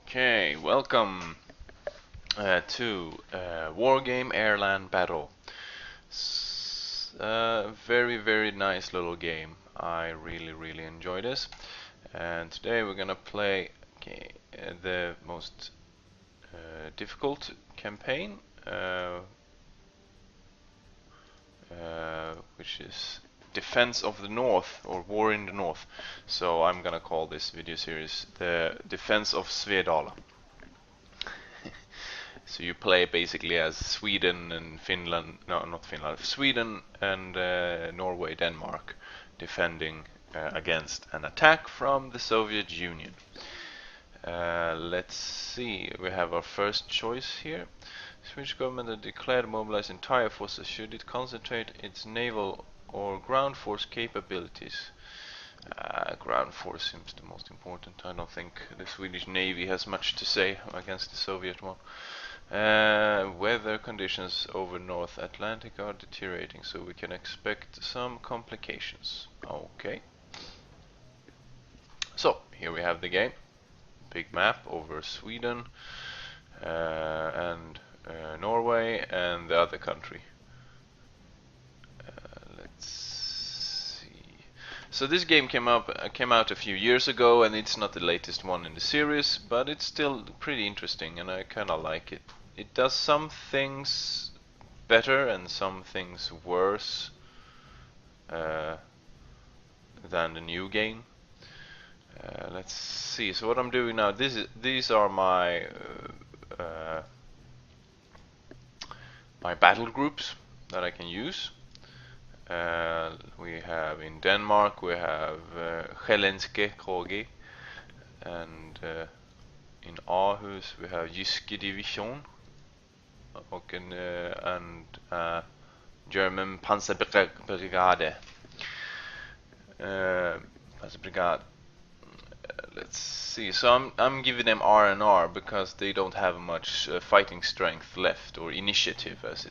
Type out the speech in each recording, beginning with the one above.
Okay, welcome to Wargame Airland Battle. Very nice little game. I really enjoy this. And today we're gonna play the most difficult campaign, which is Defense of the North, or War in the North. So I'm gonna call this video series the Defense of Svedala. So you play basically as Sweden and Finland, no, not Finland, Sweden and Norway, Denmark, defending against an attack from the Soviet Union. Let's see, we have our first choice here. Swedish government has declared mobilize entire forces should it concentrate its naval or ground force capabilities. Ground force seems the most important. I don't think the Swedish Navy has much to say against the Soviet one. Weather conditions over North Atlantic are deteriorating, so we can expect some complications. Okay. So, here we have the game. Big map over Sweden and Norway and the other country. Let's see. So this game came out a few years ago, and it's not the latest one in the series, but it's still pretty interesting, and I kind of like it. It does some things better and some things worse than the new game. Let's see. So what I'm doing now, these are my my battle groups that I can use. We have in Denmark we have Sjællandske Krige, and in Aarhus we have Jyske Division and German Panzerbrigade. Panzerbrigade. Let's see. So I'm giving them R and R because they don't have much fighting strength left, or initiative, as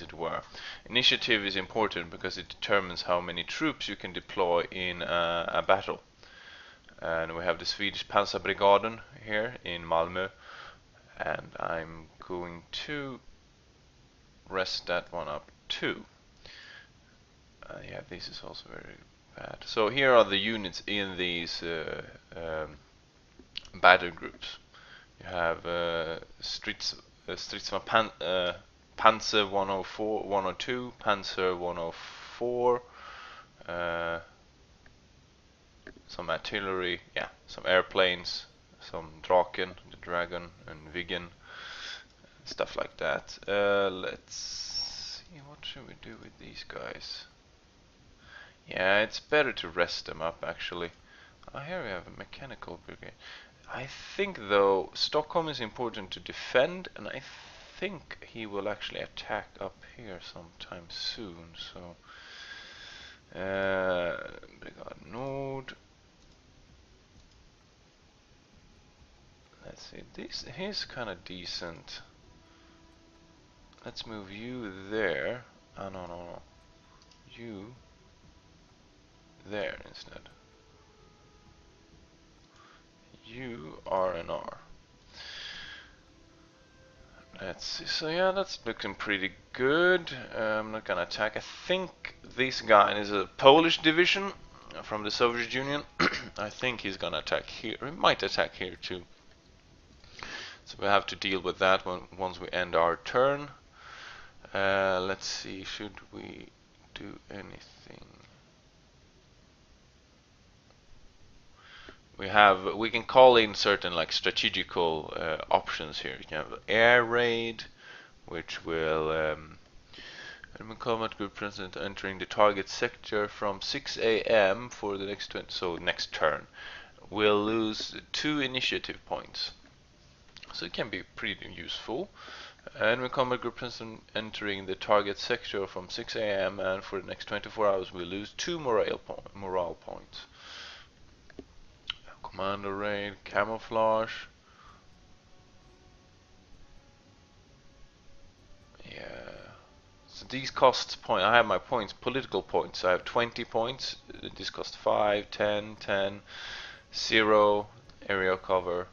it were. Initiative is important because it determines how many troops you can deploy in a battle. And we have the Swedish Panzerbrigaden here in Malmö, and I'm going to rest that one up too. Yeah, this is also very bad. So here are the units in these battle groups. You have Panzer 104, 102, Panzer 104, some artillery, yeah, some airplanes, some Draken, the dragon, and Viggen, stuff like that. Let's see, what should we do with these guys? Yeah, it's better to rest them up actually. Here we have a mechanical brigade. I think though Stockholm is important to defend, and I think he will actually attack up here sometime soon. So Brigade Nord. Let's see. He's kind of decent. Let's move you there. Oh no. You there instead. You are an R. Let's see. So yeah, that's looking pretty good. I'm not gonna attack. I think this guy is a Polish division from the Soviet Union. I think he's gonna attack here. He might attack here too. So we have to deal with that once we end our turn. Let's see. Should we do anything? We can call in certain like strategical options here. You can have air raid, which will enemy combat group present entering the target sector from 6 a.m. for the next next turn. We'll lose 2 initiative points, so it can be pretty useful. Enemy combat group present entering the target sector from 6 a.m. and for the next 24 hours we'll lose 2 morale points. Commando raid, camouflage. Yeah. So these cost points. I have my points, political points. I have 20 points. This costs 5, 10, 10, 0, area cover.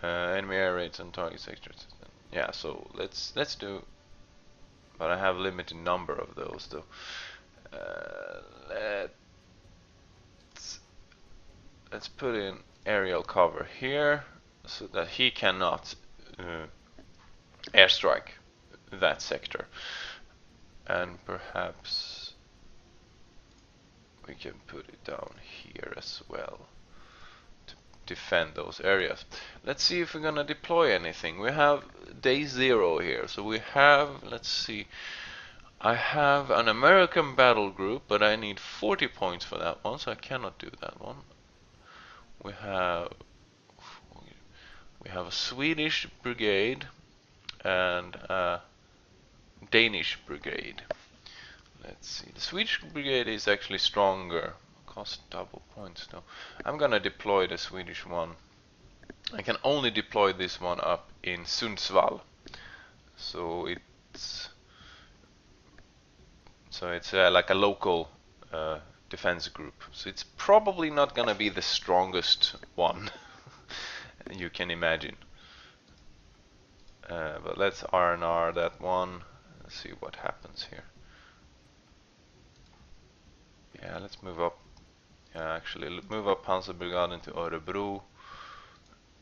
Enemy air raids on target sectors. Yeah, so let's do. But I have limited number of those though. Let's put in aerial cover here so that he cannot airstrike that sector. And perhaps we can put it down here as well to defend those areas. Let's see if we're gonna deploy anything. We have day 0 here, so we have, let's see, I have an American battle group, but I need 40 points for that one, so I cannot do that one. We have a Swedish brigade and a Danish brigade. Let's see. The Swedish brigade is actually stronger. Cost double points though. I'm gonna deploy the Swedish one. I can only deploy this one up in Sundsvall. So it's like a local defense group. So it's probably not gonna be the strongest one you can imagine. But let's R&R that one. Let's see what happens here. Yeah, let's move up. Yeah, actually, move up Panzerbrigade into Örebro.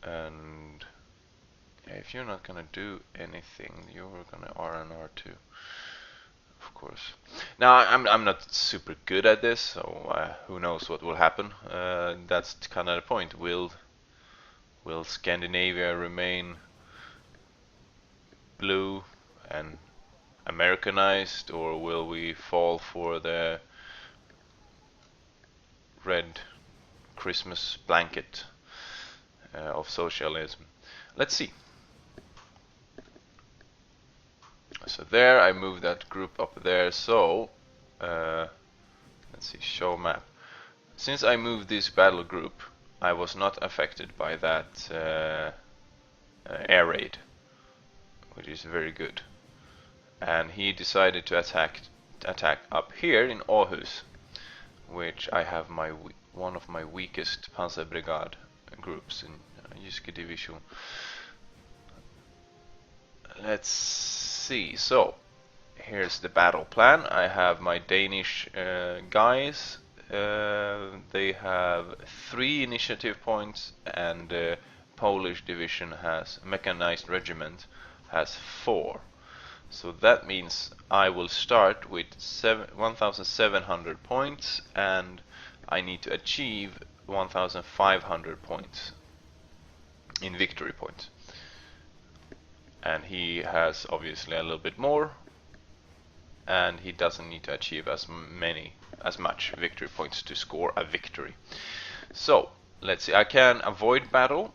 And yeah, if you're not gonna do anything, you're gonna R&R too, of course. Now, I'm not super good at this, so who knows what will happen. That's kind of the point. Will Scandinavia remain blue and Americanized, or will we fall for the red Christmas blanket of socialism? Let's see. So there, I moved that group up there. So let's see, show map. Since I moved this battle group, I was not affected by that air raid, which is very good. And he decided to attack up here in Aarhus, which I have one of my weakest Panzerbrigade groups in Jyske Division. Let's see. So here's the battle plan. I have my Danish guys. They have 3 initiative points, and the Polish division has mechanized regiment has 4. So that means I will start with 1,700 points, and I need to achieve 1,500 points in victory points. And he has obviously a little bit more, and he doesn't need to achieve as much victory points to score a victory. So let's see. I can avoid battle,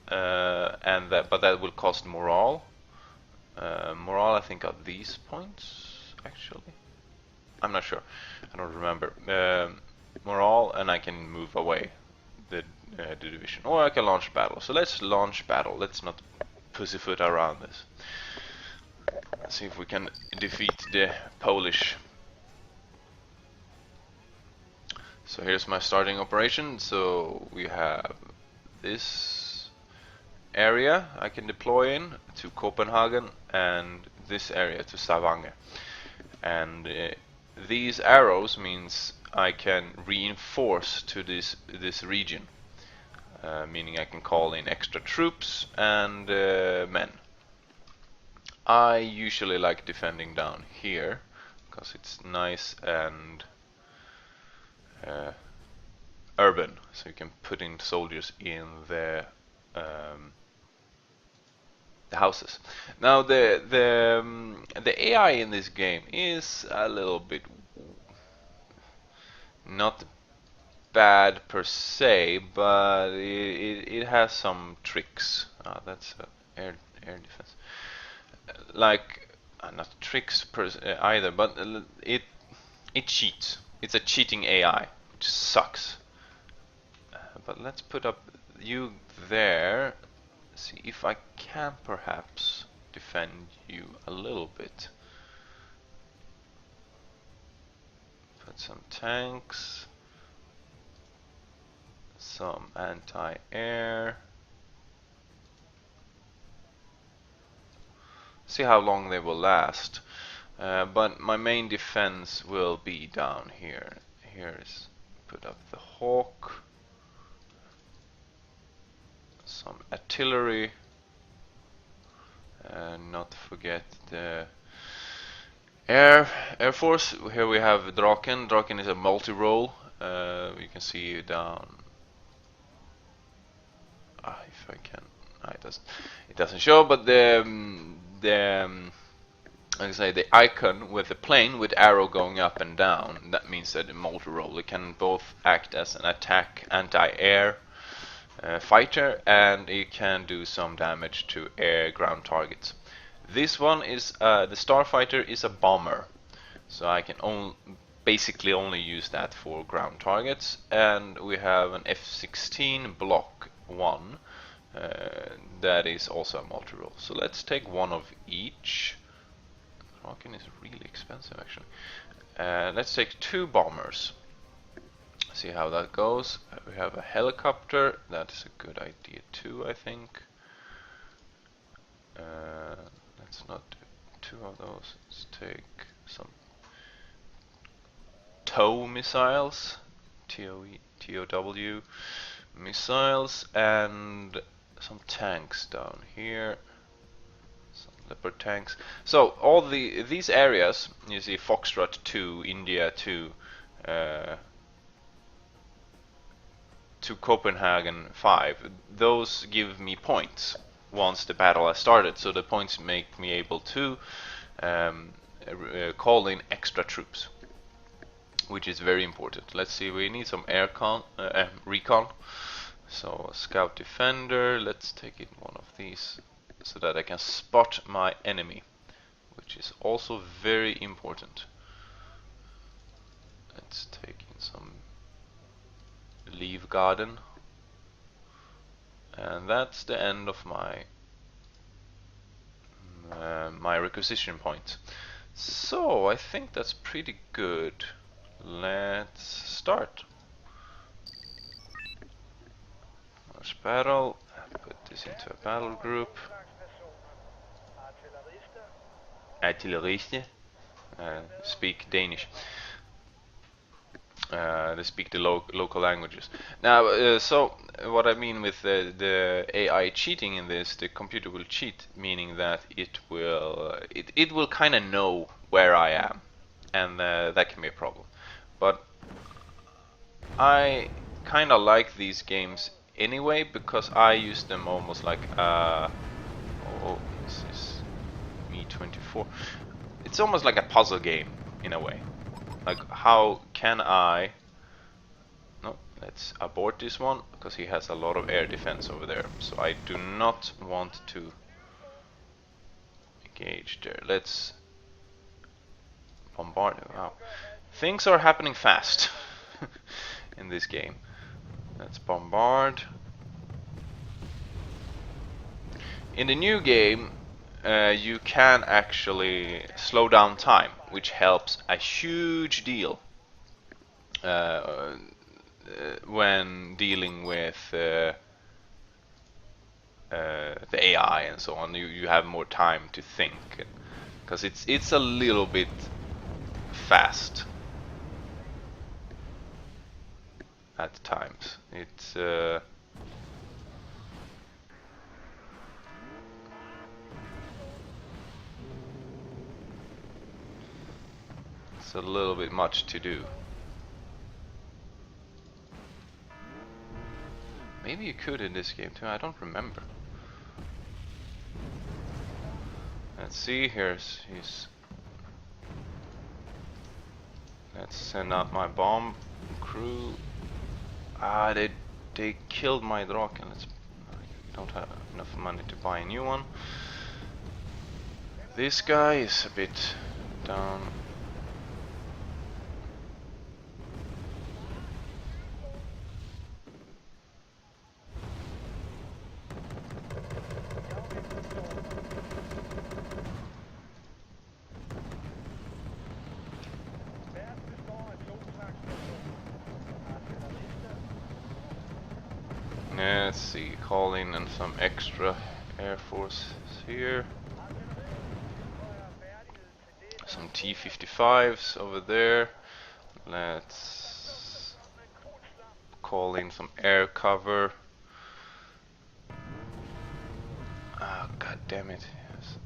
but that will cost morale. Morale, I think, are these points actually. I'm not sure. I don't remember. Morale, and I can move away the division, or I can launch battle. So let's launch battle. Let's not pussyfoot around this. Let's see if we can defeat the Polish. So here's my starting operation. So we have this area I can deploy in to Copenhagen, and this area to Stavanger. And these arrows means I can reinforce to this region, meaning I can call in extra troops and men. I usually like defending down here because it's nice and urban, so you can put in soldiers in the houses. Now the AI in this game is a little bit not bad per se, but it has some tricks. That's air defense. Like not tricks either, but it cheats. It's a cheating AI, which sucks. But let's put up you there. See if I can perhaps defend you a little bit. Put some tanks, some anti-air, see how long they will last. But my main defense will be down here. Here is put up the hawk, some artillery, and not forget the air force. Here we have Draken. Draken is a multi-role. You can see down. If I can, it doesn't show, but like I say, the icon with the plane with arrow going up and down, that means that the multi-role, it can both act as an attack anti-air fighter, and it can do some damage to air-ground targets. This one is the starfighter is a bomber, so I can basically only use that for ground targets. And we have an F-16 Block 1 that is also a multi-role. So let's take one of each. Kraken is really expensive actually. Let's take 2 bombers. See how that goes. We have a helicopter. That is a good idea too, I think. Let's not do 2 of those. Let's take some TOW missiles, TOW missiles, and some tanks down here. Some Leopard tanks. So all these areas, you see Foxtrot 2, India 2, to Copenhagen 5, those give me points once the battle has started. So the points make me able to call in extra troops, which is very important. Let's see, we need some recon. So scout defender, let's take in one of these so that I can spot my enemy, which is also very important. Let's take in some leave garden, and that's the end of my my requisition point. So I think that's pretty good. Let's start. First battle. Put this into a battle group. Artilleriste. Speak Danish. They speak the local languages. Now, so what I mean with the AI cheating in this, the computer will cheat, meaning that it will kind of know where I am, and that can be a problem. But I kind of like these games anyway, because I use them almost like oh, this is Me-24. It's almost like a puzzle game in a way. Like, how can I... No, let's abort this one, because he has a lot of air defense over there. So I do not want to engage there. Let's bombard him. Wow. Things are happening fast in this game. Let's bombard. In the new game, you can actually slow down time, which helps a huge deal when dealing with the AI and so on. You have more time to think, because it's a little bit fast at times. It's a little bit much to do. Maybe you could in this game too, I don't remember. Let's see, here's his... Let's send out my bomb crew. Ah, they killed my Draken. I don't have enough money to buy a new one. This guy is a bit down. Let's see, call in and some extra air forces here. Some T-55s over there. Let's call in some air cover. Oh, god damn it. Yes.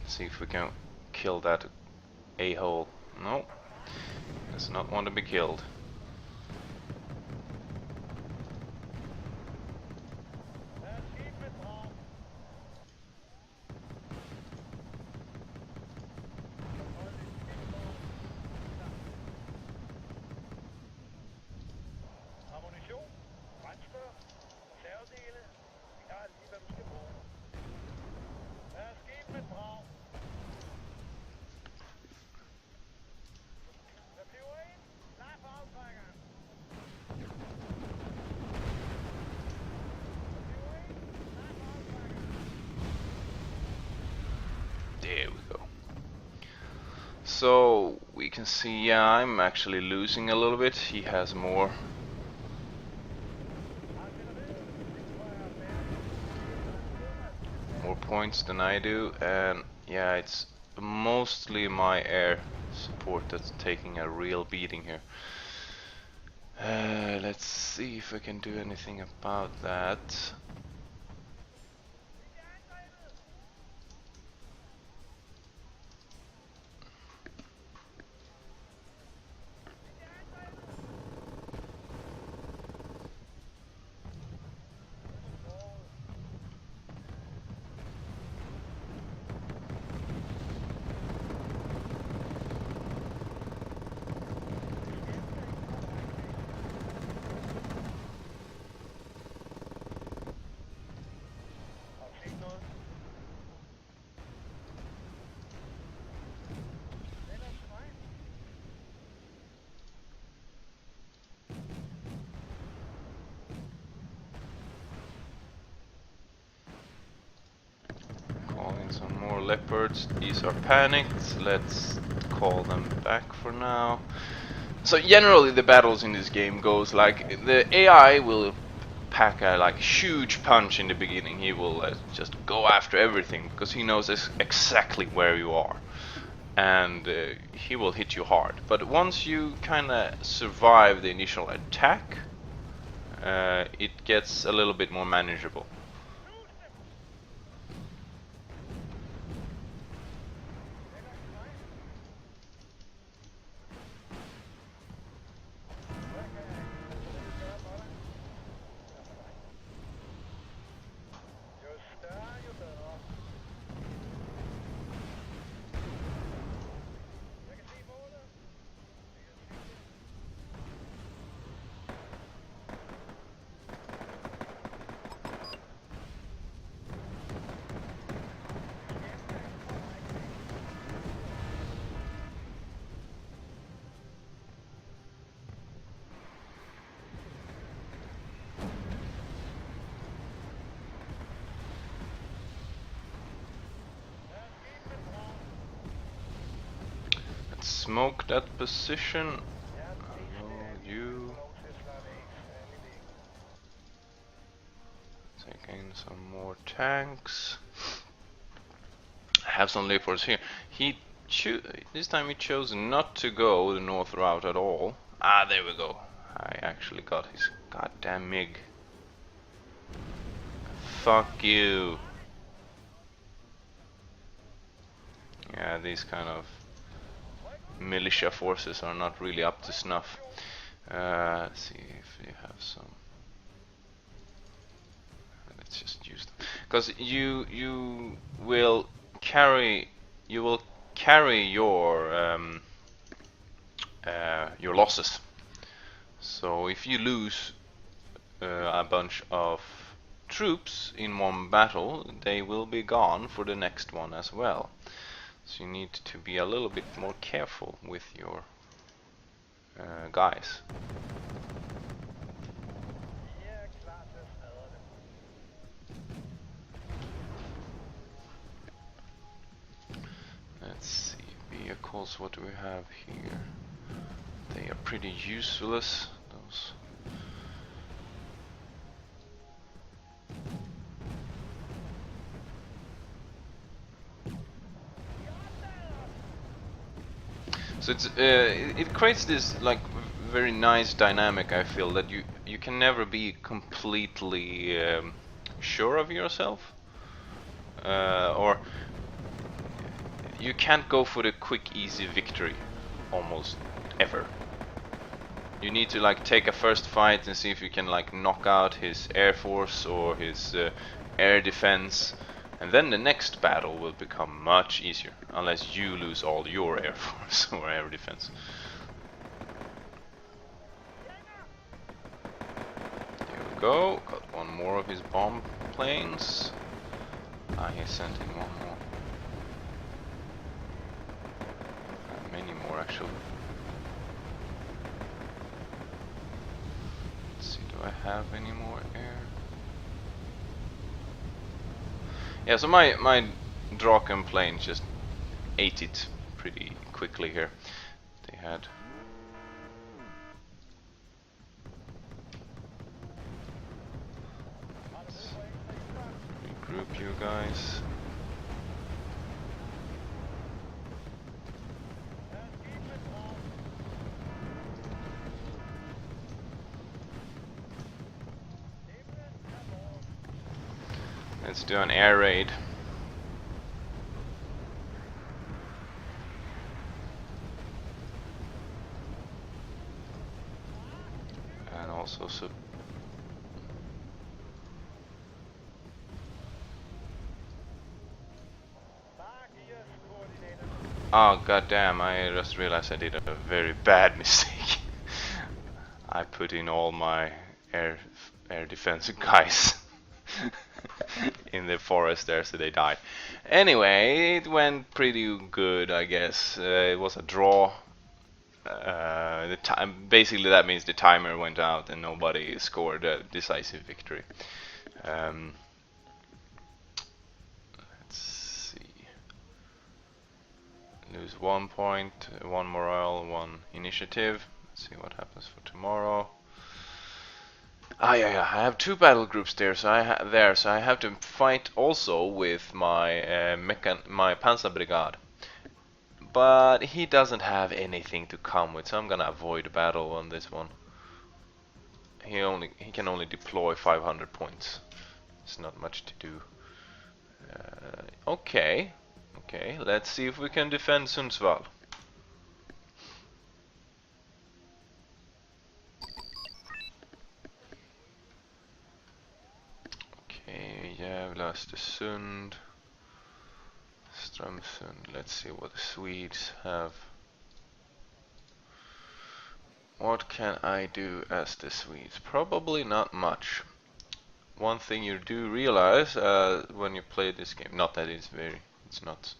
Let's see if we can kill that a-hole. No, does not want to be killed. There we go. So we can see, yeah, I'm actually losing a little bit. He has more. More points than I do, and yeah, it's mostly my air support that's taking a real beating here. Let's see if I can do anything about that. Some more leopards. These are panicked. Let's call them back for now. So generally the battles in this game goes like the AI will pack a like huge punch in the beginning. He will just go after everything because he knows exactly where you are, and he will hit you hard. But once you kind of survive the initial attack, it gets a little bit more manageable. Smoke that position. You taking some more tanks. I have some leopards here. This time he chose not to go the north route at all. Ah, there we go. I actually got his goddamn MiG. Fuck you. Yeah, these kind of militia forces are not really up to snuff. Let's see if we have some. Let's just use them, because you will carry your losses. So if you lose a bunch of troops in one battle, they will be gone for the next one as well. So you need to be a little bit more careful with your guys. Let's see, vehicles, what do we have here? They are pretty useless, those. So it creates this like very nice dynamic. I feel that you can never be completely sure of yourself, or you can't go for the quick, easy victory almost ever. You need to like take a first fight and see if you can like knock out his air force or his air defense, and then the next battle will become much easier, unless you lose all your air force or air defense. There we go, got one more of his bomb planes. He sent in one more. Many more actually. Let's see, do I have any more air? Yeah, so my Draken plane just ate it pretty quickly here. They had regroup you guys. Let's do an air raid. And also oh goddamn, I just realized I did a very bad mistake. I put in all my air defense guys in the forest there, so they died. Anyway, it went pretty good, I guess. It was a draw. The time basically that means the timer went out and nobody scored a decisive victory. Let's see. Lose 1 point, 1 morale, 1 initiative. Let's see what happens for tomorrow. Ah, yeah, I have 2 battle groups there, so I have to fight also with my my Panzer Brigade. But he doesn't have anything to come with, so I'm gonna avoid battle on this one. He can only deploy 500 points. It's not much to do. Okay, let's see if we can defend Sundsvall. Okay, Jävla, Östersund, Strömsund. Let's see what the Swedes have. What can I do as the Swedes? Probably not much. One thing you do realize when you play this game, not that it's not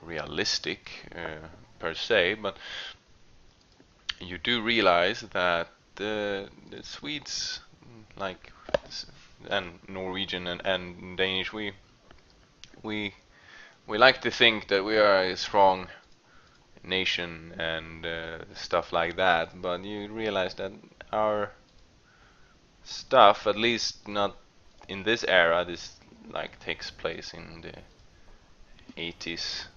realistic per se, but you do realize that the Swedes, like, and Norwegian and Danish, we like to think that we are a strong nation and stuff like that, but you realize that our stuff, at least not in this era, this like takes place in the 80s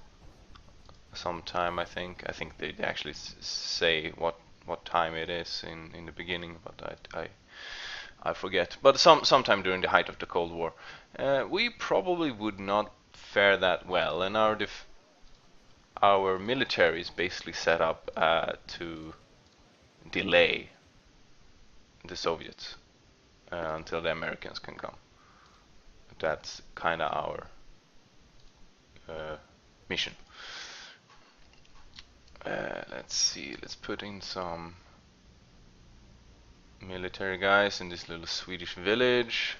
sometime. I think they actually say what time it is in the beginning, but I forget. But sometime during the height of the Cold War, we probably would not fare that well, and our military is basically set up to delay the Soviets until the Americans can come. That's kind of our mission. Let's see, let's put in some military guys in this little Swedish village.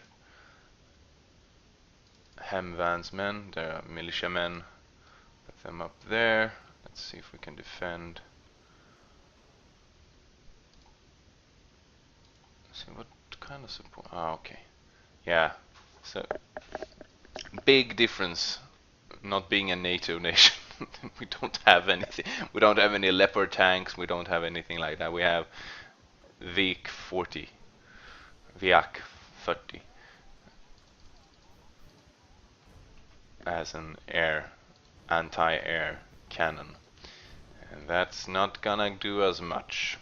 Hemvärnsmän, there are militiamen. Put them up there. Let's see if we can defend. Let's see what kind of support. Ah, okay. Yeah. So big difference not being a NATO nation. We don't have anything. We don't have any Leopard tanks. We don't have anything like that. We have VIC 40, VIAC 30 as an anti-air cannon, and That's not gonna do as much.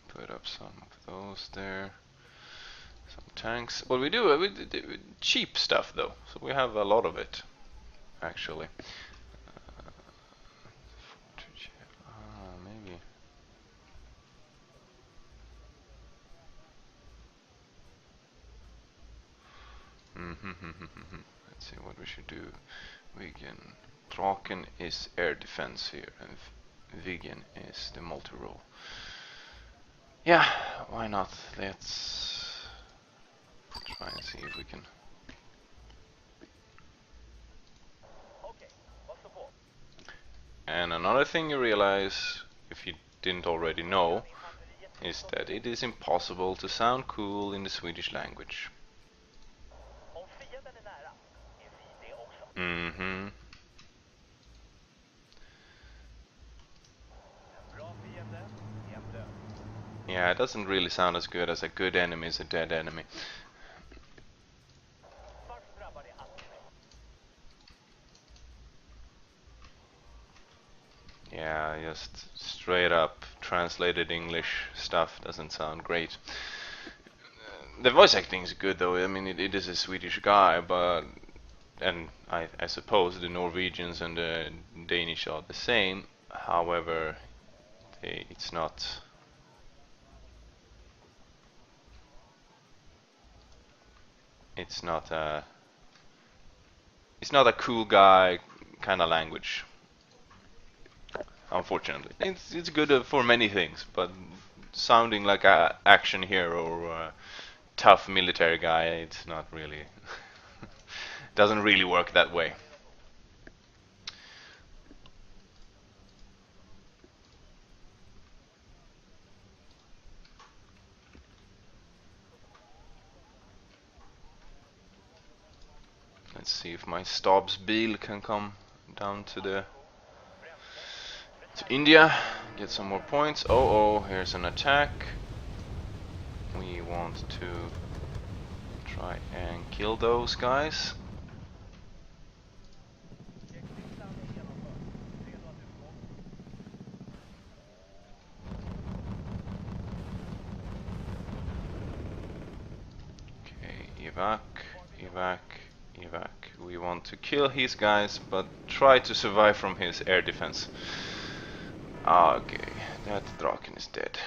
Put up some of those there. Some tanks. Well, we do cheap stuff though, so we have a lot of it, actually. Maybe. Let's see what we should do. We can. Draken is air defense here, and Viggen is the multi-role. Yeah, why not? Let's try and see if we can. And another thing you realize, if you didn't already know, is that it is impossible to sound cool in the Swedish language. Yeah, it doesn't really sound as good as a good enemy is a dead enemy. Yeah, just straight up translated English stuff doesn't sound great. The voice acting is good though. I mean, it is a Swedish guy, but and I suppose the Norwegians and the Danish are the same. However, it's not. It's not a. It's not a cool guy kind of language. Unfortunately, it's good for many things, but sounding like a action hero or a tough military guy, it's not really. Doesn't really work that way. Let's see if my Stabsbil can come down to India, get some more points. Oh, here's an attack. We want to try and kill those guys. Okay, evac. We want to kill his guys, but try to survive from his air defense. Okay, that Draken is dead.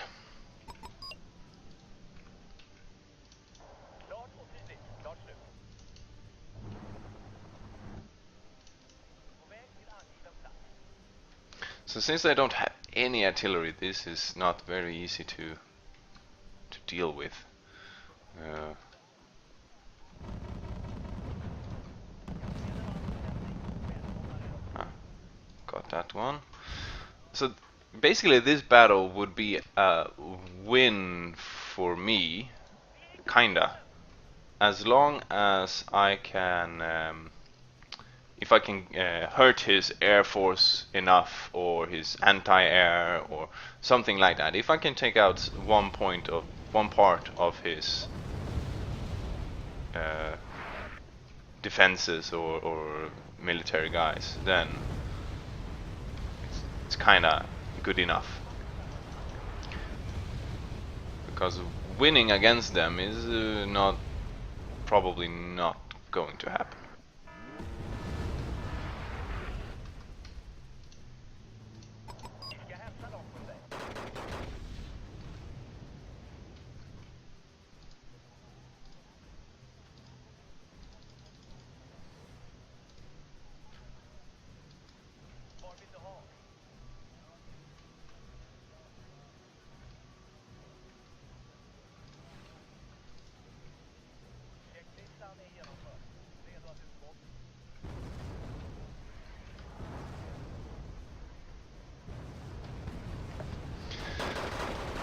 So since I don't have any artillery, this is not very easy to deal with. Got that one. So basically this battle would be a win for me, kinda, as long as I can if I can hurt his air force enough, or his anti-air, or something like that. If I can take out one part of his defenses or military guys, then it's kind of good enough. Because winning against them is probably not going to happen.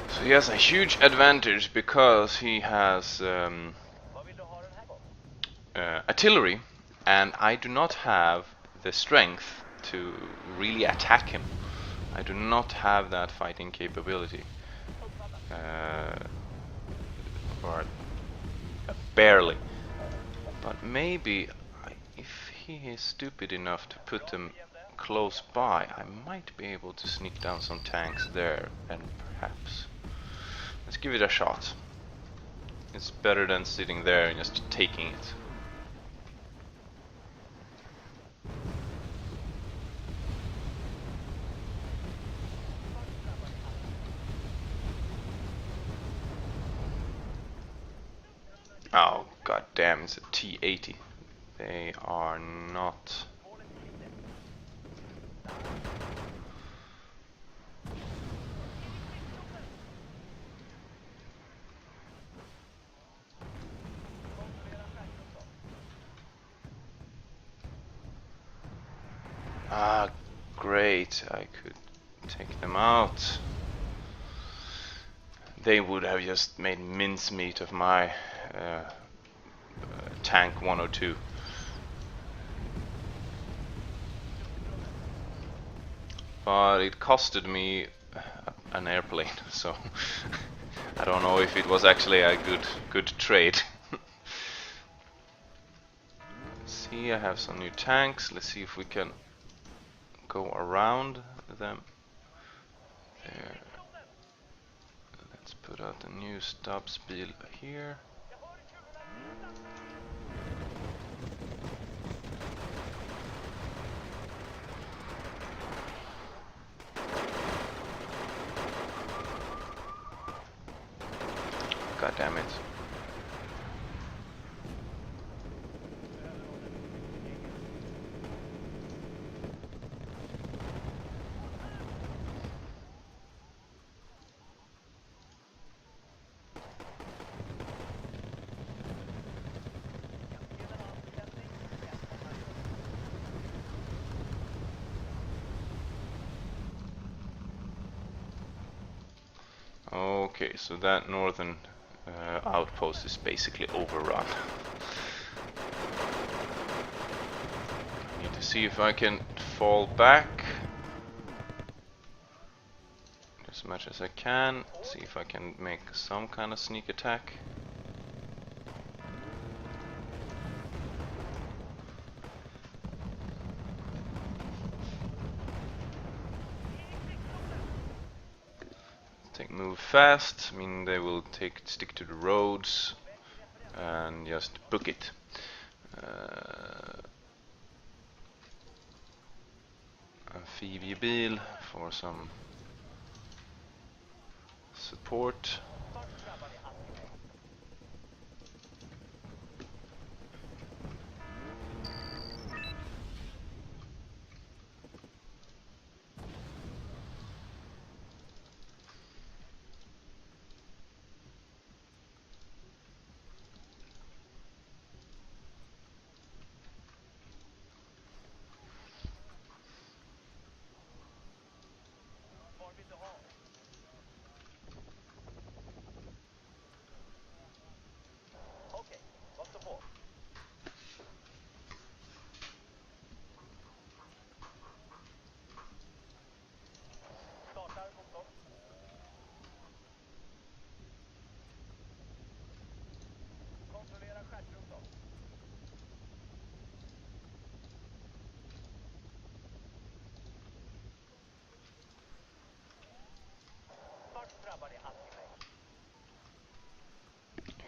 So he has a huge advantage because he has artillery, and I do not have the strength to really attack him. I do not have that fighting capability. Or barely. But maybe if he is stupid enough to put them close by, I might be able to sneak down some tanks there, and perhaps... Let's give it a shot. It's better than sitting there and just taking it. Oh, god damn, it's a T-80. They are not... Ah, great, I could take them out. They would have just made mincemeat of my tank 102. But it costed me an airplane, so I don't know if it was actually a good trade. See, I have some new tanks. Let's see if we can go around them. There. Let's put out a new Stabsbil here. God damn it. Okay, so that northern outpost is basically overrun. Need to see if I can fall back as much as I can. See if I can make some kind of sneak attack. Move fast. I mean, they will stick to the roads and just book it. Amphibibil for some support.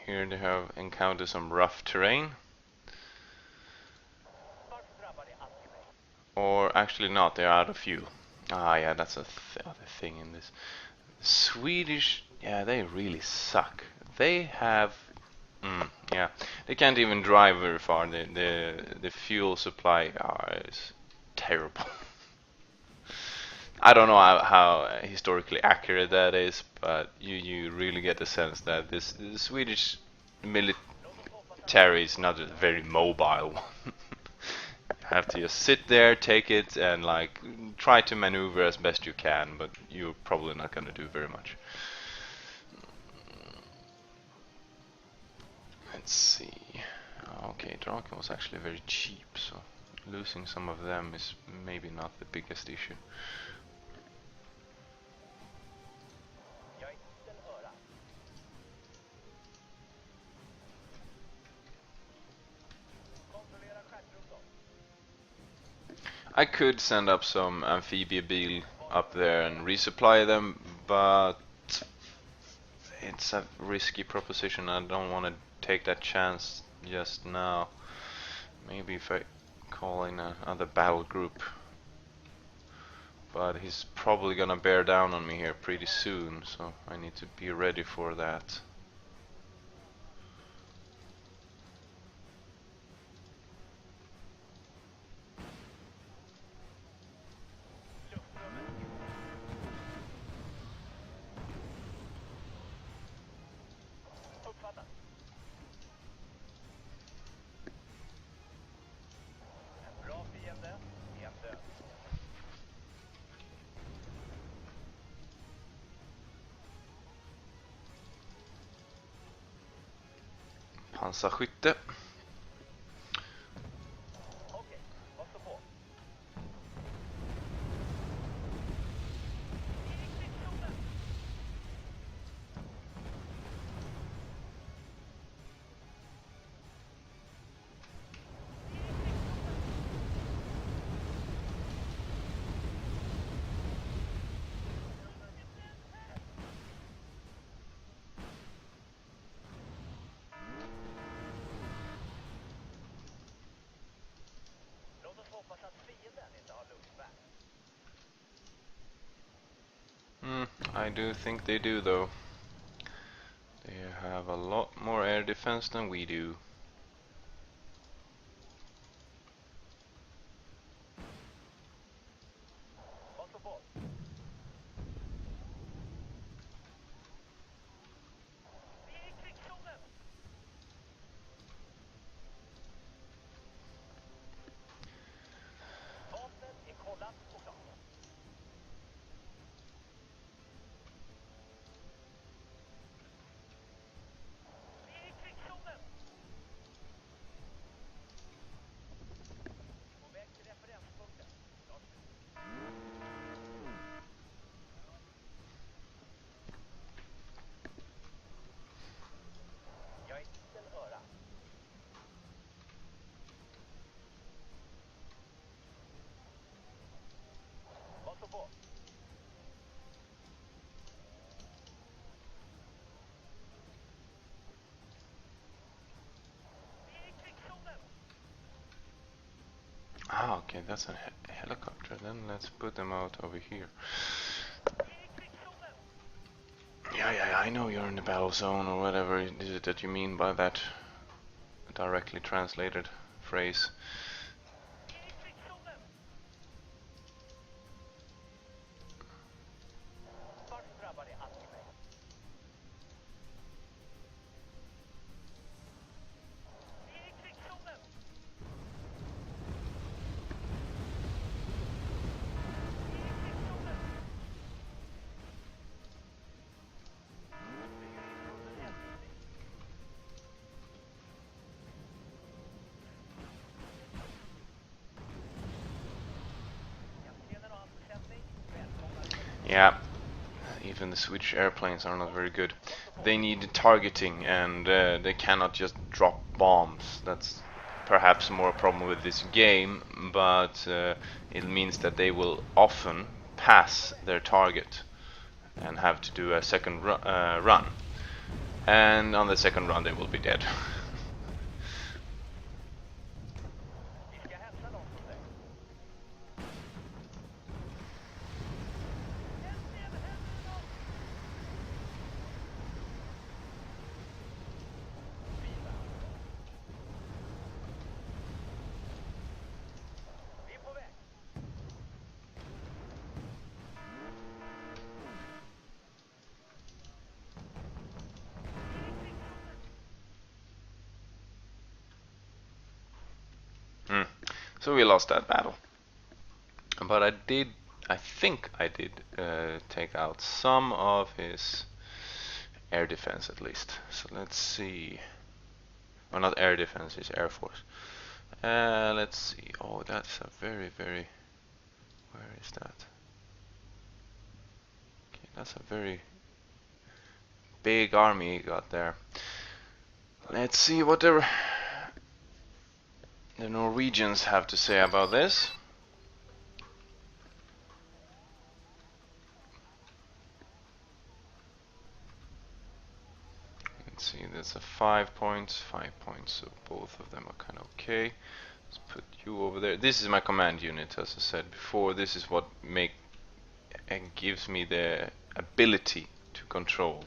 Here they have encountered some rough terrain. Or actually not, they're out of fuel. Ah yeah, that's a other thing in this. Swedish, yeah, they really suck. They have, yeah, they can't even drive very far. The fuel supply is terrible. I don't know how historically accurate that is, but you really get the sense that the Swedish military is not a very mobile one. You have to just sit there, take it, and like try to maneuver as best you can, but you're probably not going to do very much. Let's see. Okay, Draken was actually very cheap, so losing some of them is maybe not the biggest issue. I could send up some amphibian up there and resupply them, but it's a risky proposition. I don't want to take that chance just now. Maybe if I call in another battle group. But he's probably gonna bear down on me here pretty soon, so I need to be ready for that. Pansarskytte. I do think they do, though. They have a lot more air defense than we do. Ah, okay, that's a helicopter. Then let's put them out over here. Yeah, I know you're in the battle zone, or whatever is it that you mean by that directly translated phrase. Yeah, even the Swedish airplanes are not very good. They need targeting, and they cannot just drop bombs. That's perhaps more a problem with this game, but it means that they will often pass their target and have to do a second run. And on the second run they will be dead. So we lost that battle. But I think I did take out some of his air defense at least. So let's see. Well, not air defense, his air force. Let's see. Oh, that's a very... Where is that? Okay, that's a very big army he got there. Let's see what the Norwegians have to say about this. That's a 5 points, 5 points, so both of them are kind of okay. Let's put you over there. This is my command unit, as I said before. This is what gives me the ability to control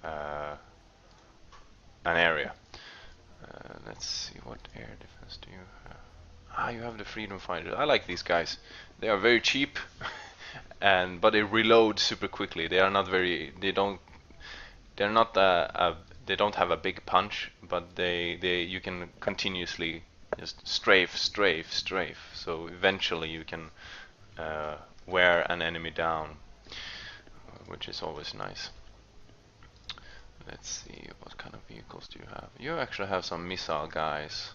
an area. Let's see, what air defense do you have? Ah, you have the freedom fighters. I like these guys. They are very cheap, but they reload super quickly. They are not very. They're not they don't have a big punch, but you can continuously just strafe. So eventually you can wear an enemy down, which is always nice. Let's see, what kind of vehicles do you have? You actually have some missile guys.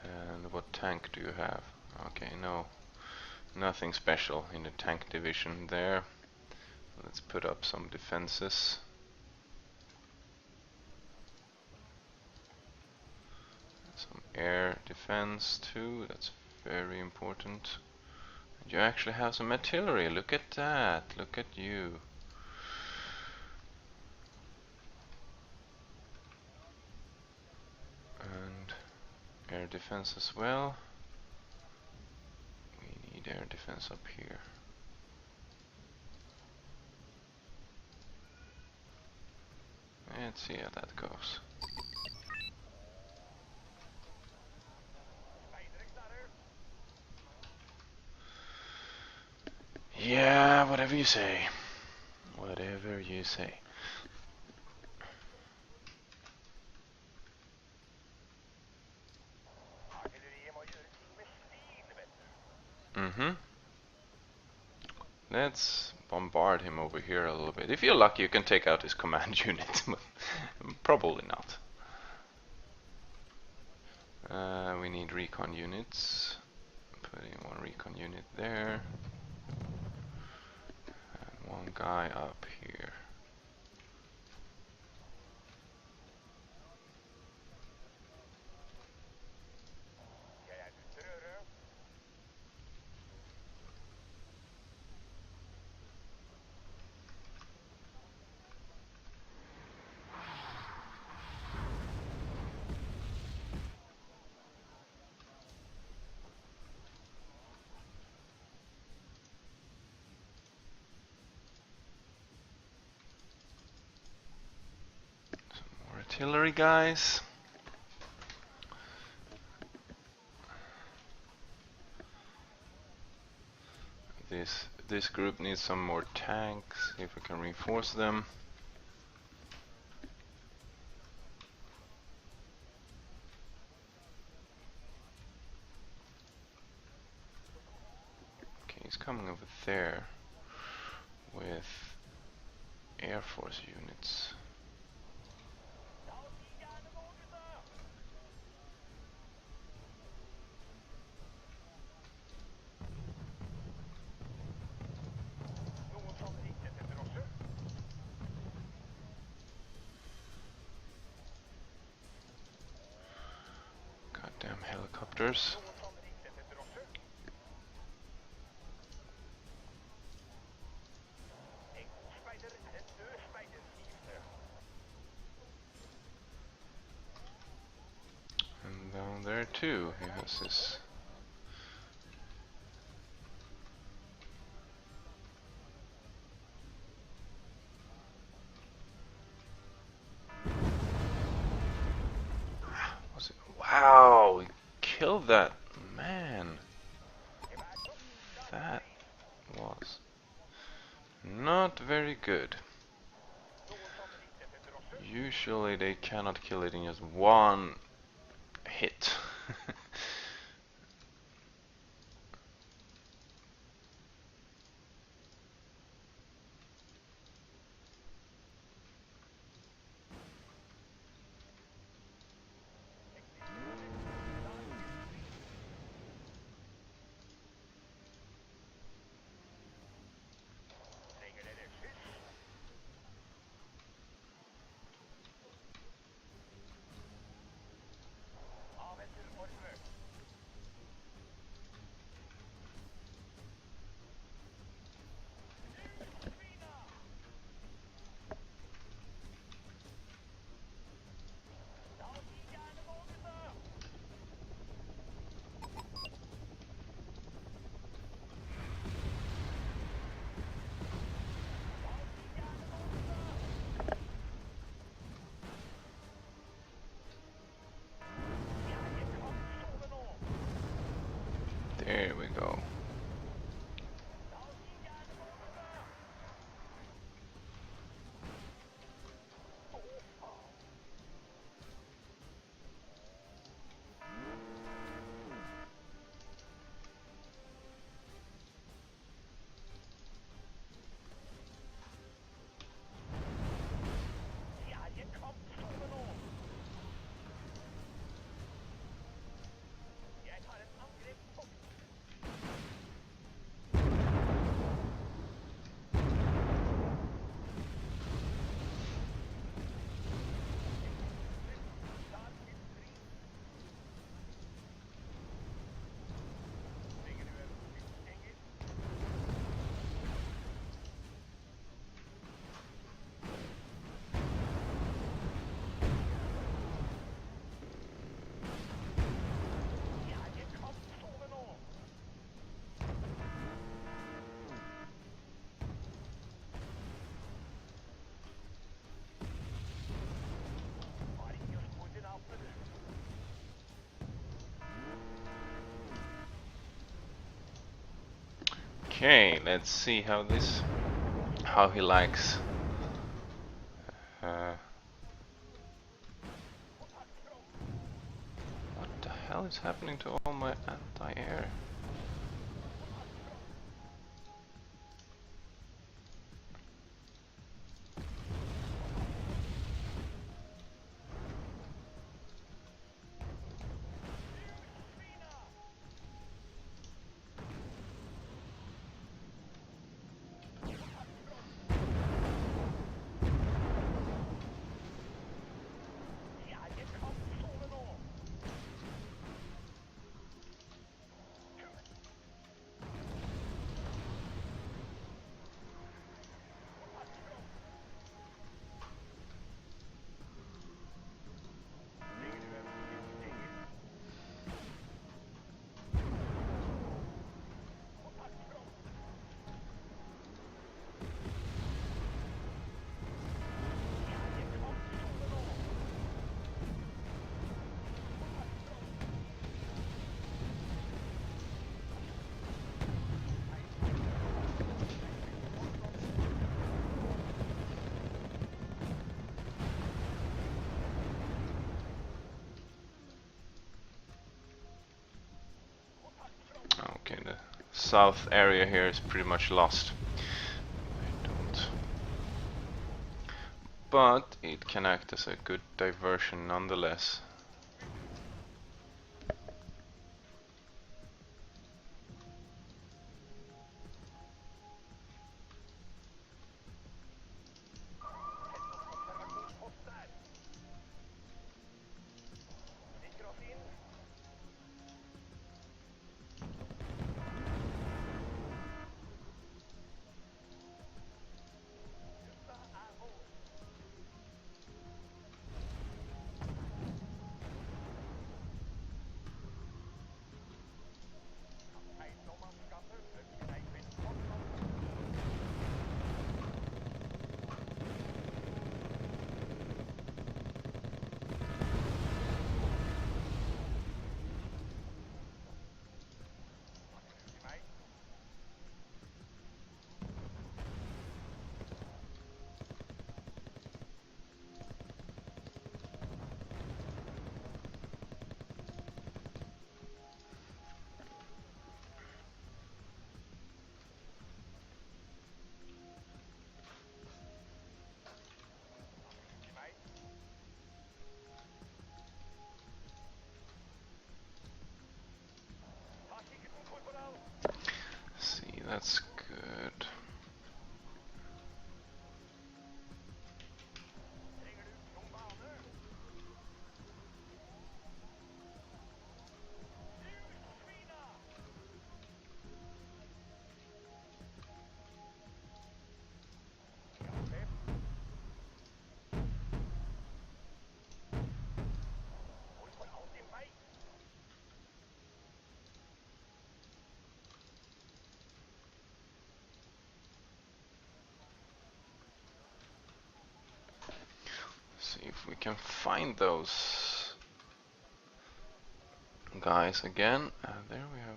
And what tank do you have? Okay, no, nothing special in the tank division there. Let's put up some defenses. Some air defense too, that's very important. And you actually have some artillery, look at that, look at you. And air defense as well. We need air defense up here. Let's see how that goes. Yeah, whatever you say. Whatever you say. Mm-hmm. Let's bombard him over here a little bit. If you're lucky, you can take out his command unit, but probably not. We need recon units. Putting one recon unit there. And one guy up here. Artillery guys. This group needs some more tanks, if we can reinforce them. Okay, he's coming over there with Air Force units. Goddamn helicopters. And down there too, he has this. Wow, we killed that man. That was not very good. Usually they cannot kill it in just one hit. There we go. Okay, let's see how he likes. What the hell is happening to all my anti-air? Okay, the south area here is pretty much lost. I don't. But it can act as a good diversion nonetheless. See, that's good. See if we can find those guys again. There we have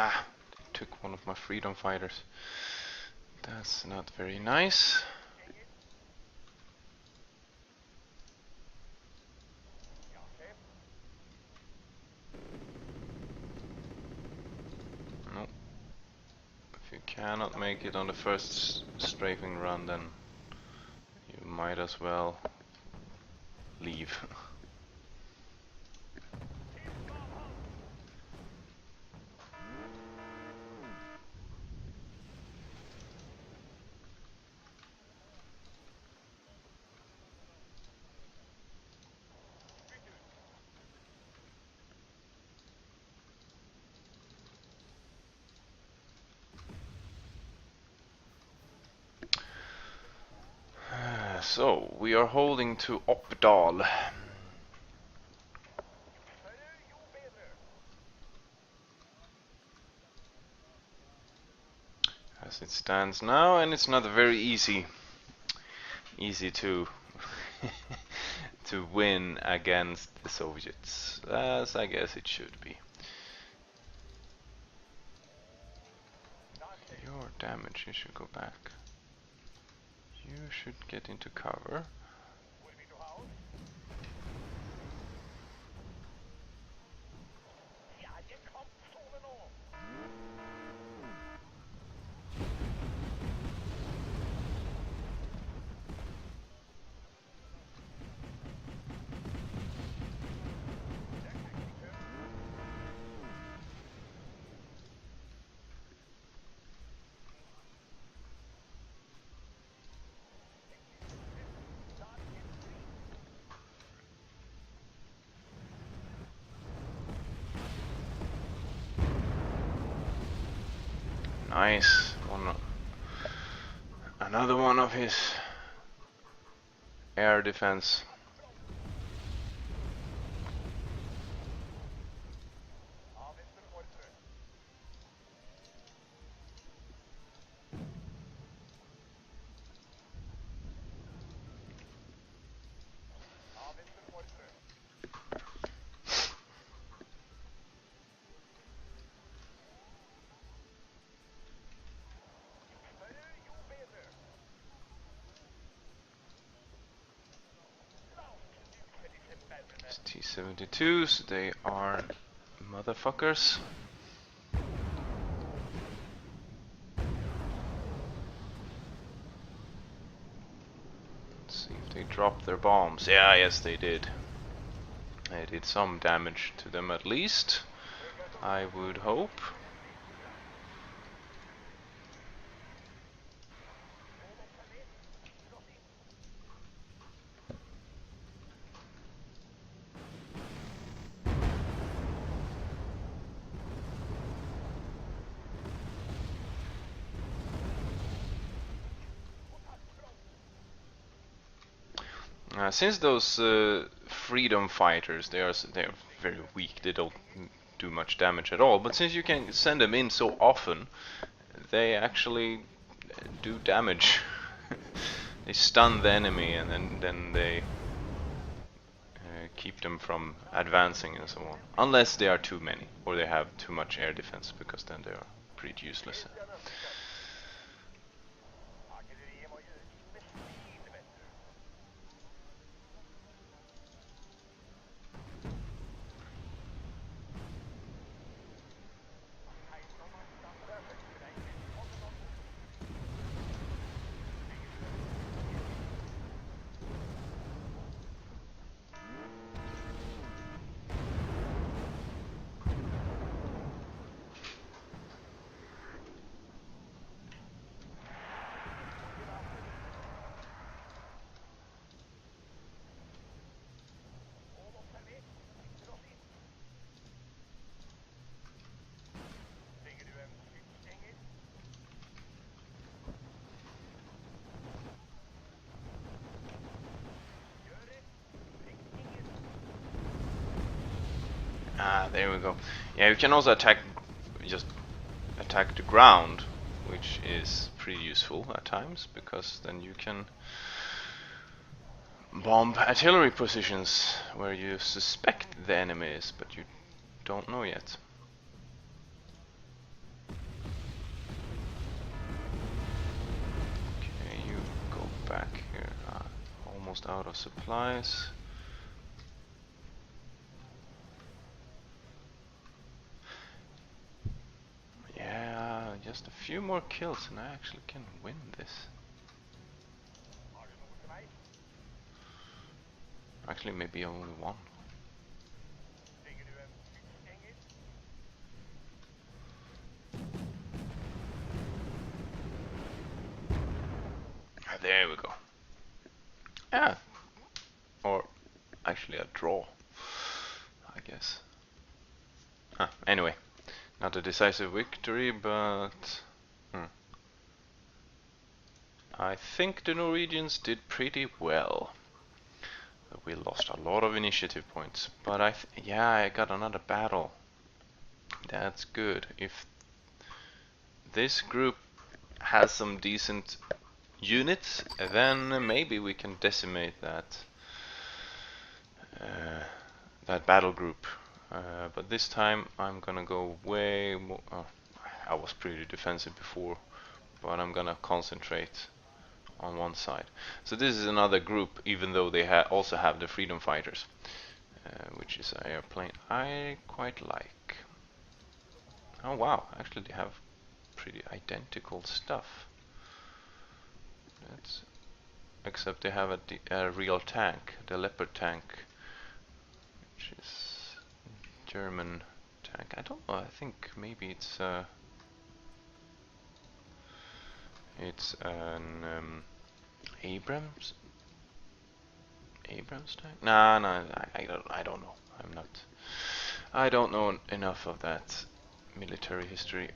Ah, took one of my freedom fighters. That's not very nice. No. If you cannot make it on the first strafing run, then you might as well leave. So, we are holding to Oppdal. As it stands now, and it's not very easy to to win against the Soviets, as I guess it should be. Your damage, you should go back. You should get into cover. Nice. Another one of his air defense. T-72s, they are motherfuckers. Let's see if they dropped their bombs. Yeah, yes they did. They did some damage to them at least, I would hope. Since those freedom fighters, they're very weak. They don't do much damage at all. But since you can send them in so often, they actually do damage. They stun the enemy, and then they keep them from advancing and so on. Unless they are too many, or they have too much air defense, because then they are pretty useless. Ah, there we go. Yeah, you can also just attack the ground, which is pretty useful at times, because then you can bomb artillery positions where you suspect the enemy is, but you don't know yet. back here. Almost out of supplies. Yeah, just a few more kills and I actually can win this. Actually, maybe only one. There we go. Yeah. Or actually a draw, I guess. Anyway, not a decisive victory, but I think the Norwegians did pretty well. We lost a lot of initiative points, but yeah, I got another battle. That's good. If this group has some decent units, then maybe we can decimate that that battle group. But this time I'm gonna go way more. I was pretty defensive before, but I'm gonna concentrate on one side. So this is another group, even though they also have the freedom fighters, which is an airplane I quite like. Oh wow, actually they have pretty identical stuff. Except they have a real tank, the Leopard tank, which is German tank. I don't know, I think maybe it's an Abrams tank? Nah, I don't know. I don't know enough of that military history.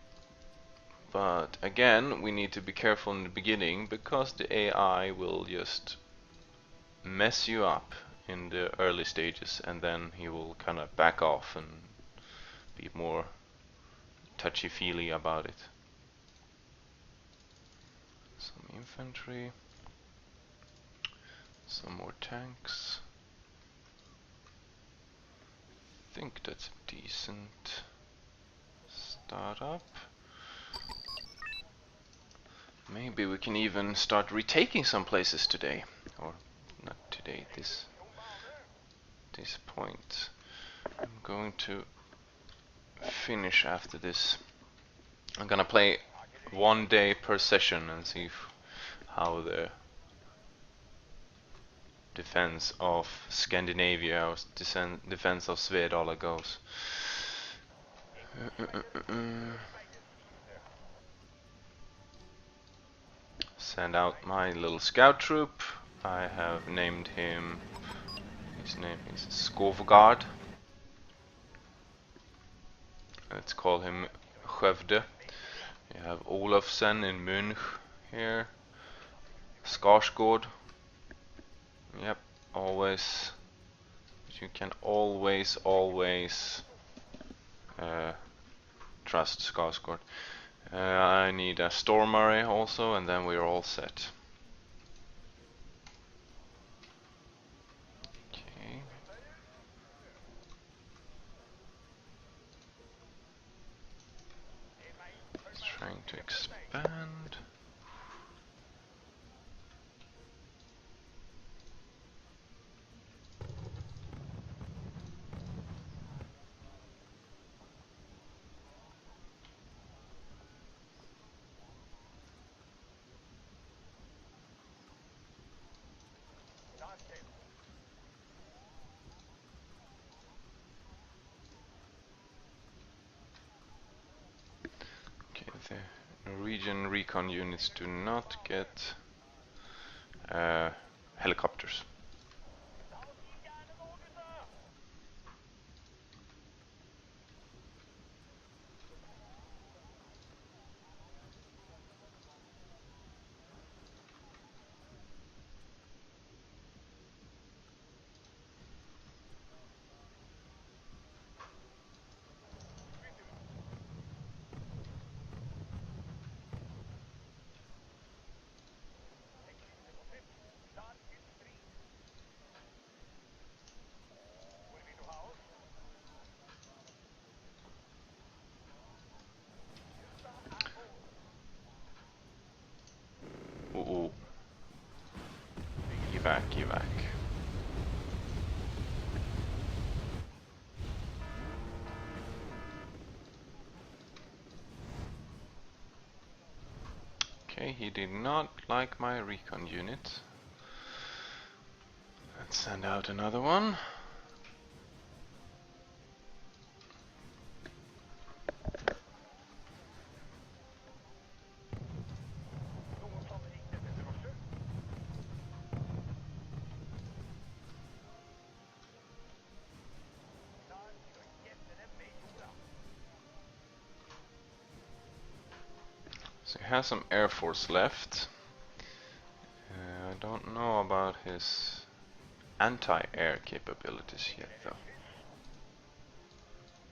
But again, we need to be careful in the beginning because the AI will just mess you up in the early stages and then he will kind of back off and be more touchy-feely about it. Some infantry, some more tanks. I think that's a decent startup. Maybe we can even start retaking some places today, or not today, this point. I'm going to finish after this. I'm gonna play 1 day per session and see how the defense of Scandinavia or defense of Svedala goes. Send out my little scout troop. I have named him, his name is Skovgard. Let's call him Skövde. You have Olofsen in Munch here. Skarsgård. Yep, always. You can always trust Skarsgård. I need a Stormare also, and then we're all set. Okay. Trying to expand. The Norwegian recon units do not get helicopters. evac, evac. Okay, he did not like my recon unit. Let's send out another one. So he has some Air Force left. I don't know about his anti-air capabilities yet though.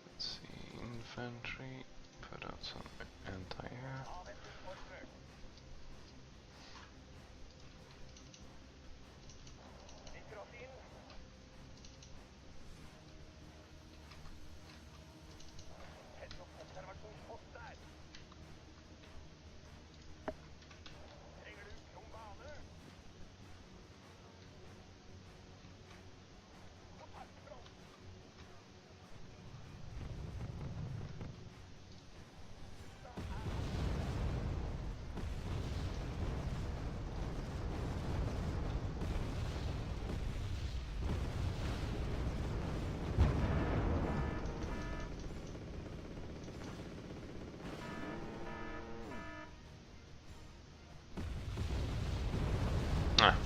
Let's see, infantry, put out some anti-air. Ah,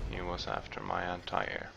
he was after my anti-air.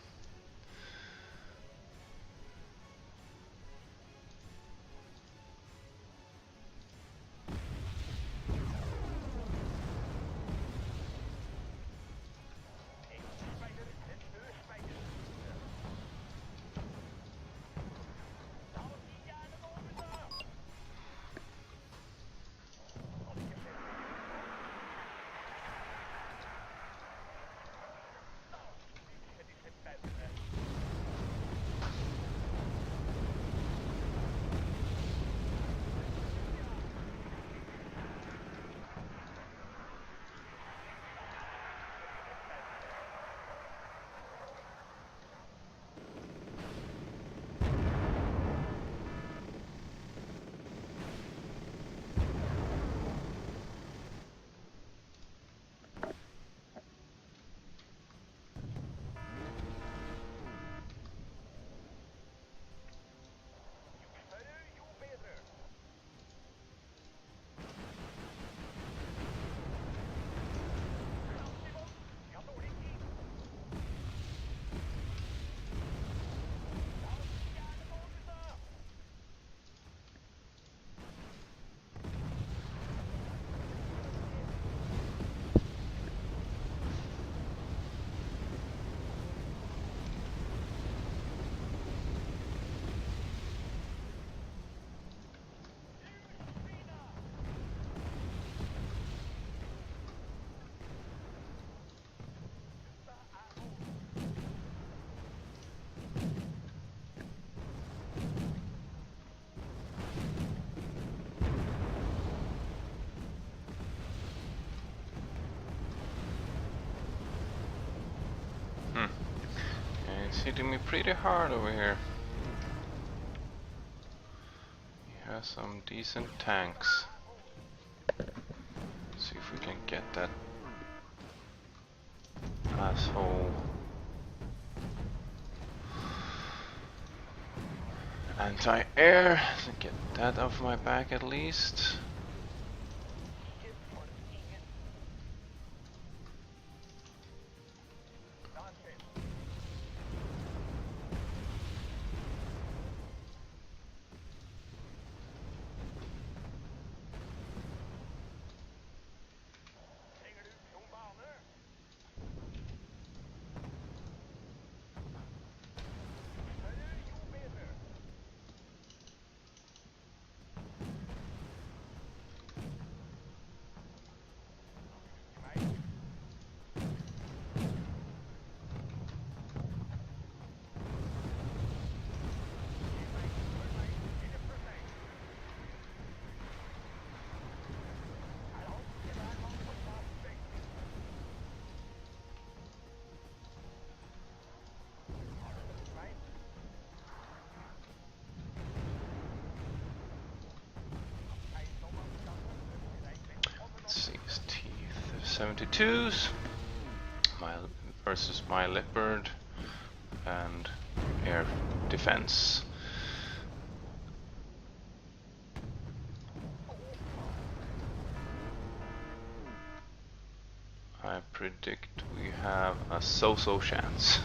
It's hitting me pretty hard over here. He has some decent tanks. Let's see if we can get that asshole anti-air. Get that off my back at least. 72s versus my Leopard and air defense. I predict we have a so-so chance.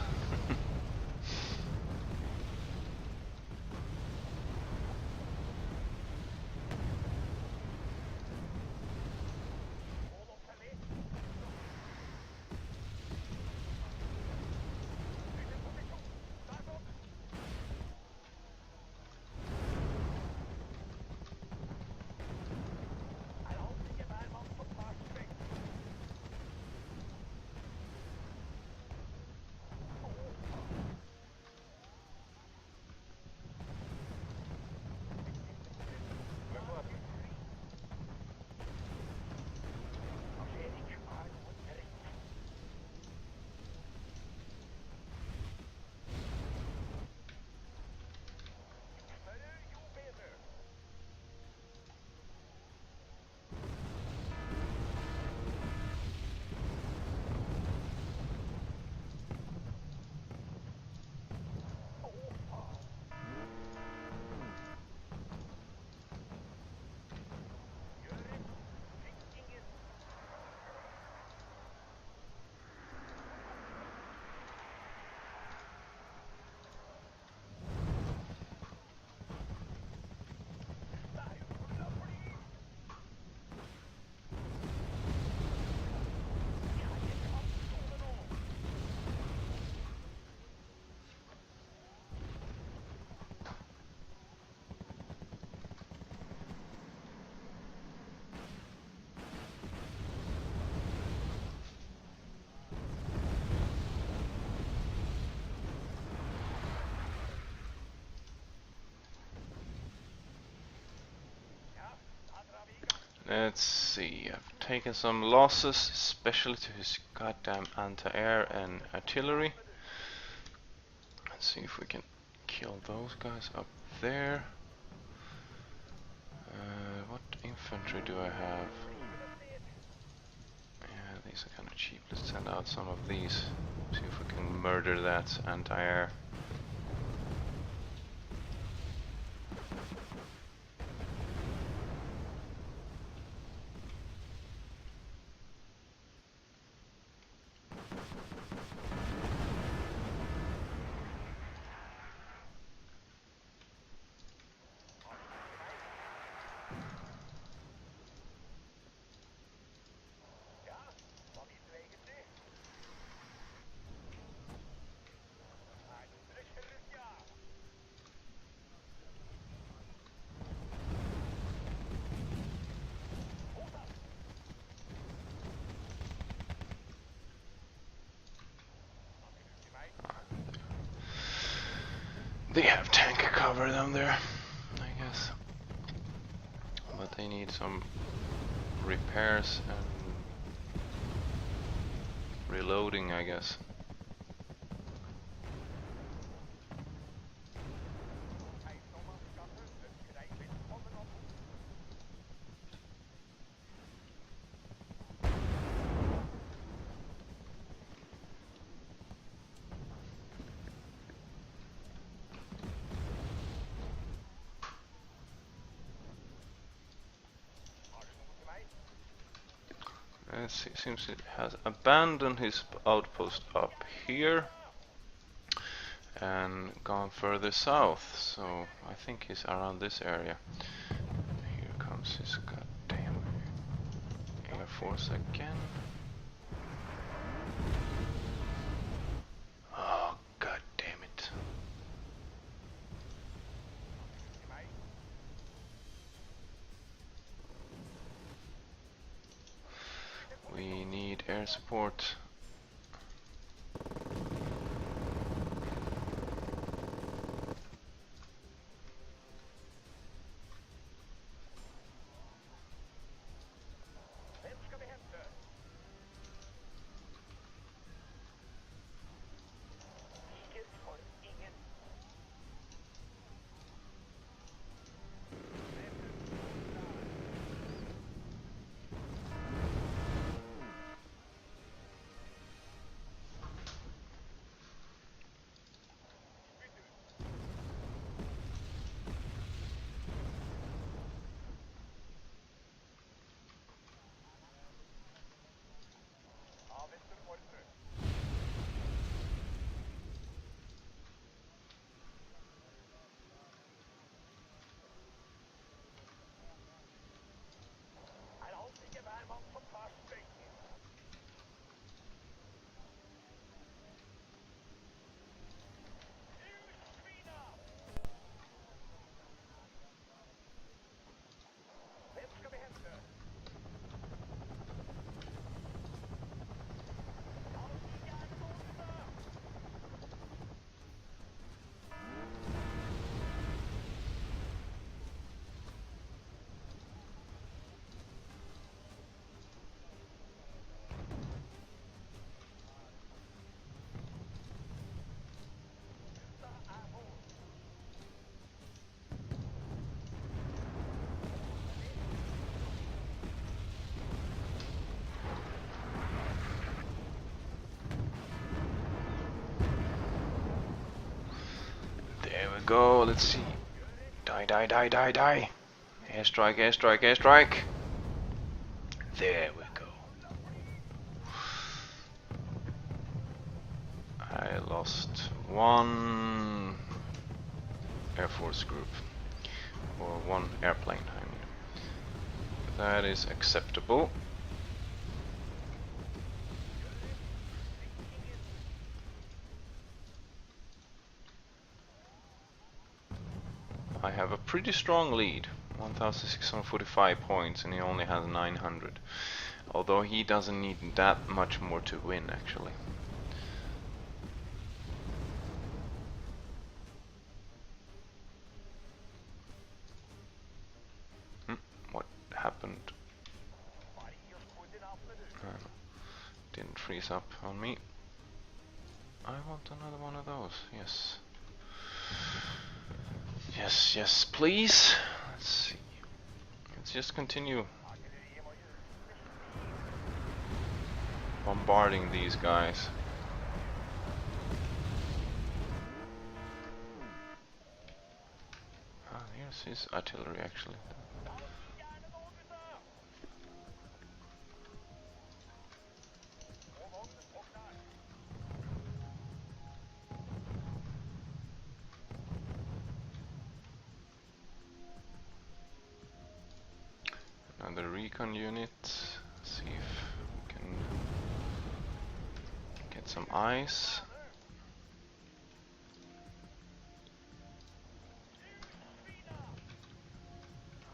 Let's see, I've taken some losses, especially to his goddamn anti-air and artillery. Let's see if we can kill those guys up there. What infantry do I have? Yeah, these are kind of cheap. Let's send out some of these. See if we can murder that anti-air. They have tank cover down there, I guess. But they need some repairs and reloading, I guess. It seems it has abandoned his outpost up here and gone further south, so I think he's around this area. Here comes his goddamn air force again. Oh, god damn it. We need air support. go. Let's see. Die, die, die, die, die. Airstrike, airstrike, airstrike. There we go. I lost one Air Force group. Or one airplane, I mean. That is acceptable. I have a pretty strong lead, 1645 points, and he only has 900. Although he doesn't need that much more to win, actually. What happened? Didn't freeze up on me. I want another one of those, yes. Yes, yes, please. Let's see. Let's just continue bombarding these guys. Ah, here's his artillery, actually. Another recon unit. Let's see if we can get some ice.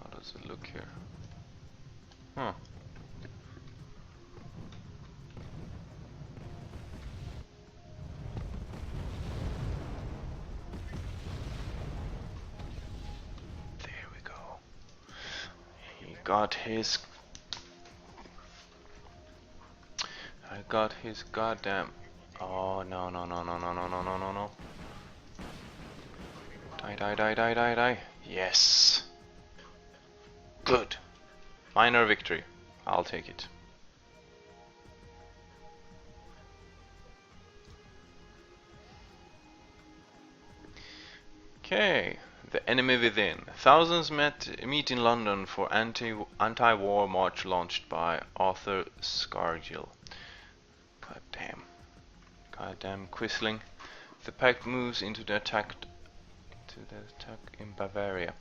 How does it look here? Huh. There we go. He got his... I got his goddamn... Oh, no, no, no, no, no, no, no, no, no, no. Die, die, die, die, die, die. Yes. Good. Minor victory. I'll take it. Okay. The enemy within. Thousands meet in London for anti-war march launched by Arthur Scargill. God damn. Goddamn Quisling. The pack moves into the attack in Bavaria.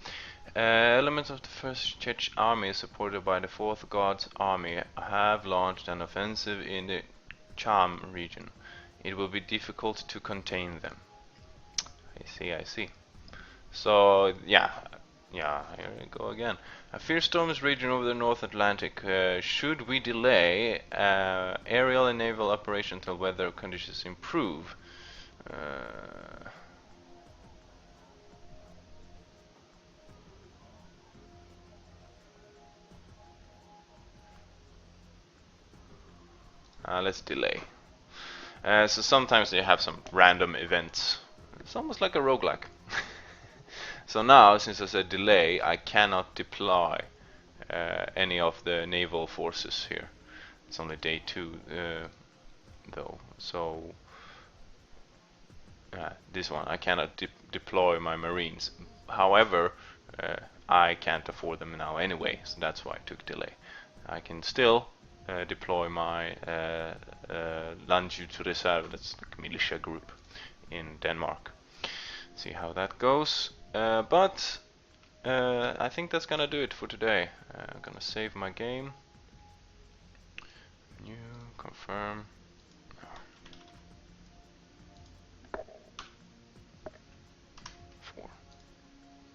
Elements of the 1st Czech Army, supported by the 4th Guards Army, have launched an offensive in the Cham region. It will be difficult to contain them. I see, I see. So, yeah, here we go again. A fierce storm is raging over the North Atlantic. Should we delay aerial and naval operation until weather conditions improve? Let's delay. So sometimes they have some random events. It's almost like a roguelike. So now, since I said delay, I cannot deploy any of the naval forces here. It's only day 2 though. So this one, I cannot deploy my marines. However, I can't afford them now anyway, so that's why I took delay. I can still deploy my Landjutsreserve, that's like a militia group in Denmark. See how that goes. But I think that's gonna do it for today. I'm gonna save my game. New, confirm.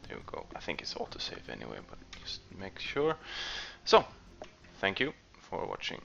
There we go. I think it's autosave anyway, but just make sure. So, thank you for watching.